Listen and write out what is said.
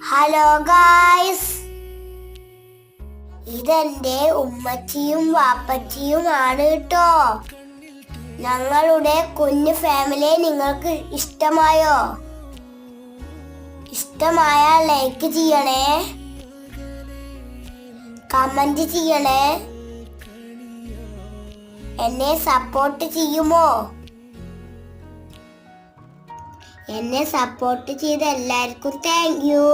Hello guys, ഇതെന്റെ ഉമ്മച്ചിയും വാപ്പച്ചിയും ആണ് കേട്ടോ. ഞങ്ങളുടെ കുഞ്ഞു ഫാമിലി നിങ്ങൾക്ക് ഇഷ്ടമായോ? ഇഷ്ടമായാൽ ലൈക്ക് ചെയ്യണേ, കമന്റ് ചെയ്യണേ. എന്നെ സപ്പോർട്ട് ചെയ്യുമോ? എന്നെ സപ്പോർട്ട് ചെയ്ത എല്ലാവർക്കും താങ്ക് യു.